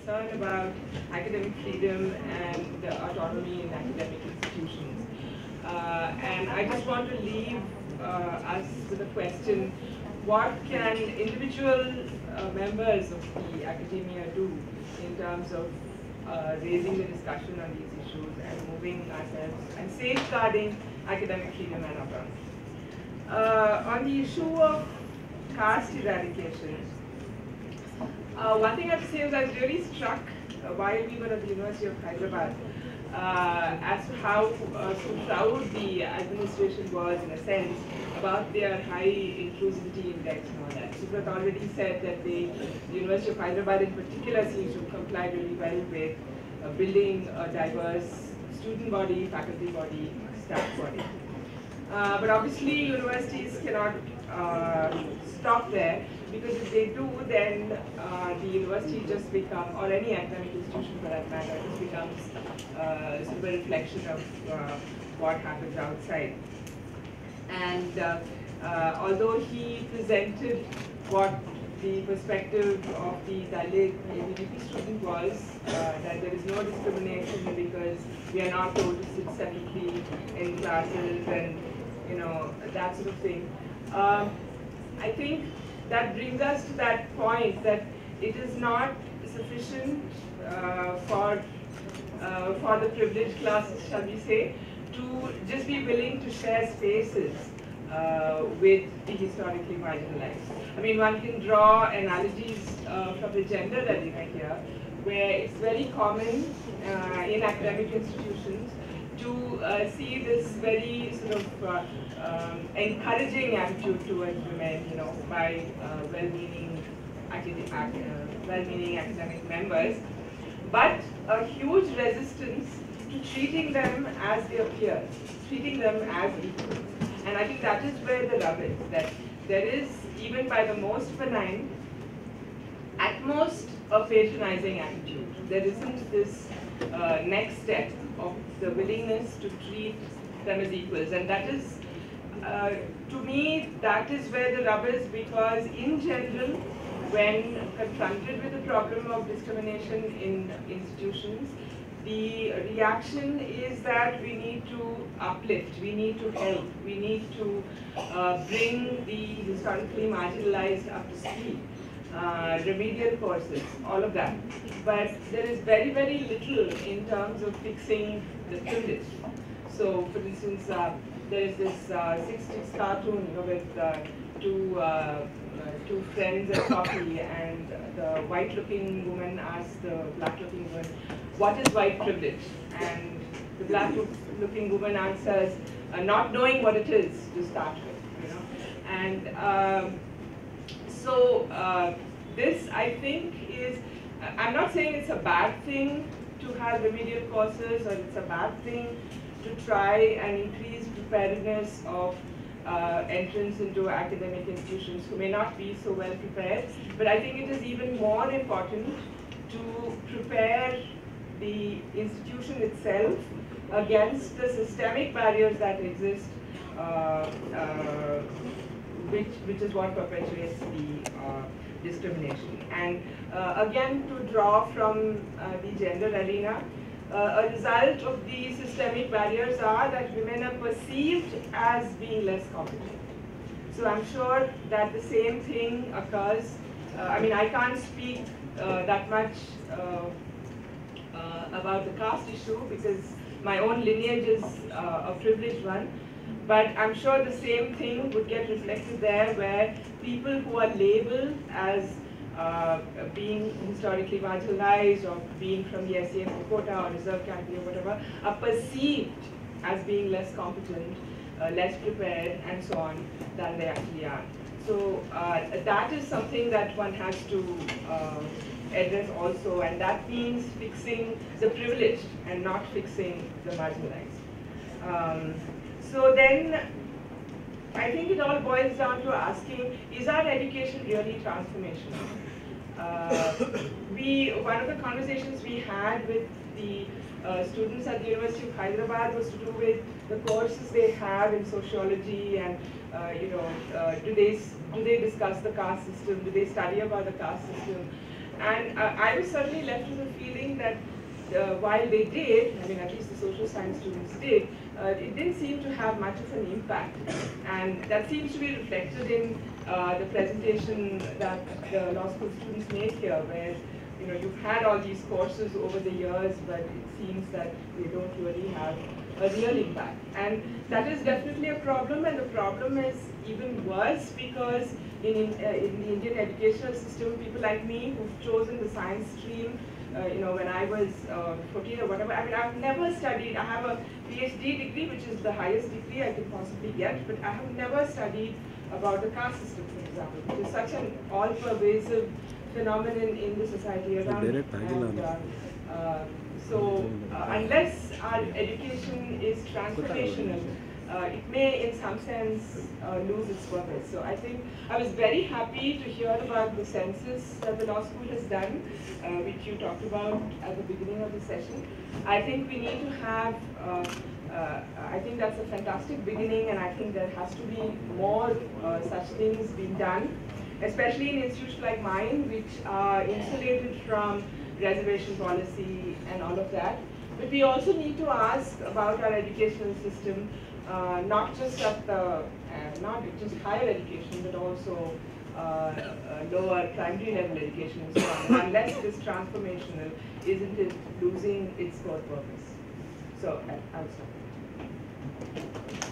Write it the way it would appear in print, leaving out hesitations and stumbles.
concern about academic freedom and autonomy in academic institutions. And I just want to leave us with a question: what can individual members of the academia do in terms of raising the discussion on these issues and moving ourselves and safeguarding academic freedom and autonomy? On the issue of caste eradication, one thing I have to say is I was really struck while we were at the University of Hyderabad as to how so proud the administration was, in a sense, about their high inclusivity index and all that. Subrat already said that the University of Hyderabad in particular seems to comply really well with building a diverse student body, faculty body, staff body. But obviously universities cannot stop there, because if they do, then the university just becomes, or any academic institution for that matter, just becomes sort of a reflection of what happens outside. And although he presented what the perspective of the Dalit ABVP student was, that there is no discrimination because we are not told to sit separately in classes and that sort of thing. I think that brings us to that point that it is not sufficient for the privileged classes, shall we say, to just be willing to share spaces with the historically marginalized. I mean, one can draw analogies from the gender arena here, where it's very common in academic institutions to see this very sort of encouraging attitude towards women, by well-meaning academic members, but a huge resistance to treating them as their peers, treating them as equals. And I think that is where the rub is, that there is, even by the most benign, at most a patronizing attitude. There isn't this next step of the willingness to treat them as equals. And that is, to me, that is where the rub is, because in general, when confronted with the problem of discrimination in institutions, the reaction is that we need to uplift, we need to help, we need to bring the historically marginalized up to speed, remedial courses, all of that. But there is very, very little in terms of fixing the privilege. So, for instance, there is this 60s cartoon with two friends at coffee, and the white-looking woman asks the black-looking woman, "What is white privilege?" And the black-looking woman answers, "Not knowing what it is to start with." And so this, I think, is. I'm not saying it's a bad thing to have remedial courses, or it's a bad thing to try and increase preparedness of entrance into academic institutions who may not be so well prepared. But I think it is even more important to prepare the institution itself against the systemic barriers that exist, which is what perpetuates the discrimination. And again, to draw from the gender arena, a result of these systemic barriers are that women are perceived as being less competent. So I'm sure that the same thing occurs. I mean, I can't speak that much about the caste issue because my own lineage is a privileged one. But I'm sure the same thing would get reflected there, where people who are labeled as being historically marginalized or being from the SCF quota or reserve category or whatever, are perceived as being less competent, less prepared, and so on, than they actually are. So that is something that one has to address also, and that means fixing the privileged and not fixing the marginalized. So then, I think it all boils down to asking, is our education really transformational? One of the conversations we had with the students at the University of Hyderabad was to do with the courses they have in sociology, and do they discuss the caste system? Do they study about the caste system? And I was certainly left with a feeling that while they did, I mean at least the social science students did, it didn't seem to have much of an impact. And that seems to be reflected in the presentation that the law school students made here, where you've had all these courses over the years, but it seems that they don't really have a real impact. And that is definitely a problem, and the problem is even worse because in the Indian educational system, people like me who've chosen the science stream, when I was 14 or whatever, I mean, I've never studied. I have a PhD degree, which is the highest degree I could possibly get, but I have never studied about the caste system, for example, which is such an all-pervasive phenomenon in the society around us. And, so unless our education is transformational, it may in some sense lose its purpose. So I think I was very happy to hear about the census that the law school has done, which you talked about at the beginning of the session. I think we need to have, I think that's a fantastic beginning, and I think there has to be more such things being done, especially in institutions like mine, which are insulated from reservation policy and all of that. But we also need to ask about our educational system, not just at the, not just higher education, but also lower primary level education and so on. And unless it is transformational, isn't it losing its core purpose? So I'll stop.